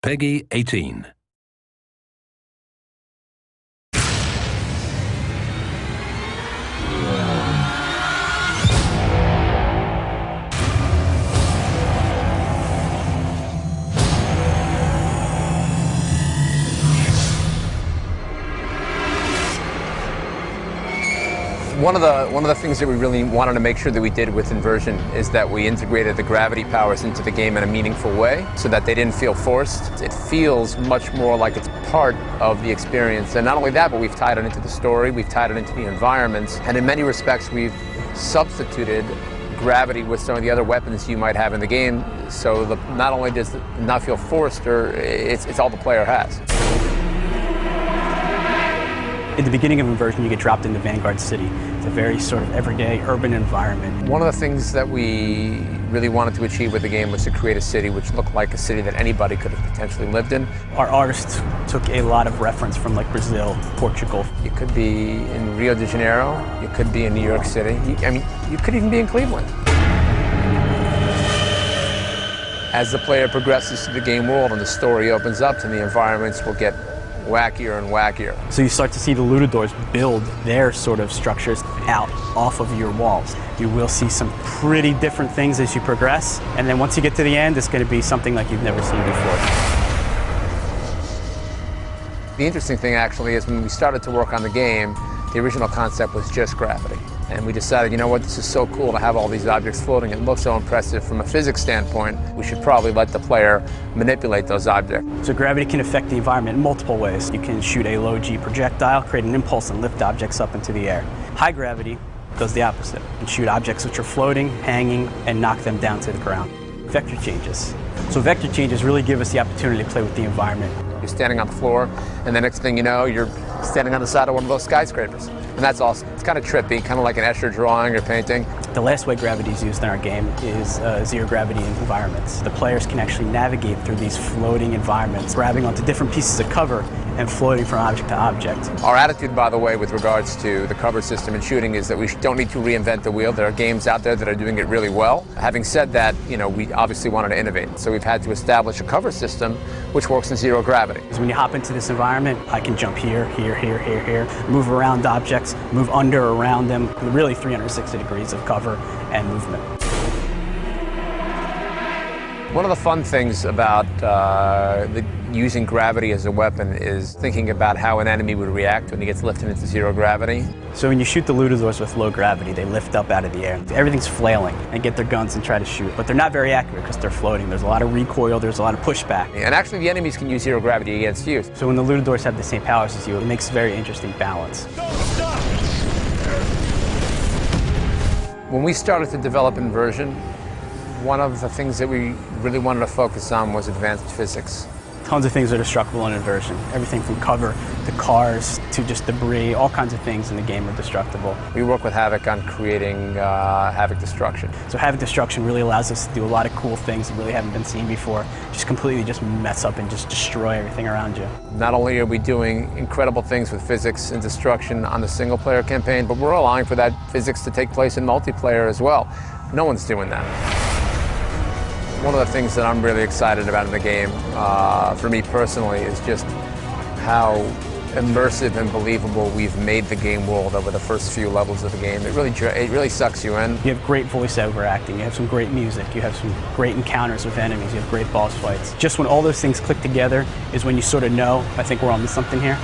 Peggy 18. One of the things that we really wanted to make sure that we did with Inversion is that we integrated the gravity powers into the game in a meaningful way so that they didn't feel forced. It feels much more like it's part of the experience. And not only that, but we've tied it into the story, we've tied it into the environments, and in many respects we've substituted gravity with some of the other weapons you might have in the game, so not only does it not feel forced, or it's all the player has. In the beginning of Inversion, you get dropped into Vanguard City. It's a very sort of everyday urban environment. One of the things that we really wanted to achieve with the game was to create a city which looked like a city that anybody could have potentially lived in. Our artists took a lot of reference from like Brazil, Portugal. You could be in Rio de Janeiro, you could be in New York City, you could even be in Cleveland. As the player progresses through the game world and the story opens up, and the environments will get wackier and wackier. So you start to see the Lutadors build their sort of structures out off of your walls. You will see some pretty different things as you progress, and then once you get to the end, it's going to be something like you've never seen before. The interesting thing actually is when we started to work on the game, the original concept was just gravity. And we decided, you know what, this is so cool to have all these objects floating. It looks so impressive from a physics standpoint. We should probably let the player manipulate those objects. So gravity can affect the environment in multiple ways. You can shoot a low-G projectile, create an impulse, and lift objects up into the air. High gravity does the opposite. You can shoot objects which are floating, hanging, and knock them down to the ground. Vector changes. So vector changes really give us the opportunity to play with the environment. You're standing on the floor, and the next thing you know, you're standing on the side of one of those skyscrapers. And that's awesome. It's kind of trippy, kind of like an Escher drawing or painting. The last way gravity is used in our game is zero gravity environments. The players can actually navigate through these floating environments, grabbing onto different pieces of cover and floating from object to object. Our attitude, by the way, with regards to the cover system and shooting is that we don't need to reinvent the wheel. There are games out there that are doing it really well. Having said that, you know, we obviously wanted to innovate. So we've had to establish a cover system which works in zero gravity. Because when you hop into this environment, I can jump here, here, here, here, here, move around objects, move under, around them, really 360 degrees of cover and movement. One of the fun things about using gravity as a weapon is thinking about how an enemy would react when he gets lifted into zero gravity. So when you shoot the Lutadors with low gravity, they lift up out of the air. Everything's flailing and get their guns and try to shoot, but they're not very accurate because they're floating. There's a lot of recoil, there's a lot of pushback. And actually the enemies can use zero gravity against you. So when the Lutadors have the same powers as you, it makes a very interesting balance. When we started to develop Inversion, one of the things that we really wanted to focus on was advanced physics. Tons of things are destructible in Inversion. Everything from cover to cars to just debris, all kinds of things in the game are destructible. We work with Havoc on creating Havoc Destruction. So Havoc Destruction really allows us to do a lot of cool things that really haven't been seen before. Just completely just mess up and just destroy everything around you. Not only are we doing incredible things with physics and destruction on the single player campaign, but we're allowing for that physics to take place in multiplayer as well. No one's doing that. One of the things that I'm really excited about in the game, for me personally, is just how immersive and believable we've made the game world over the first few levels of the game. It really sucks you in. You have great voiceover acting, you have some great music, you have some great encounters with enemies, you have great boss fights. Just when all those things click together is when you sort of know, I think we're on to something here.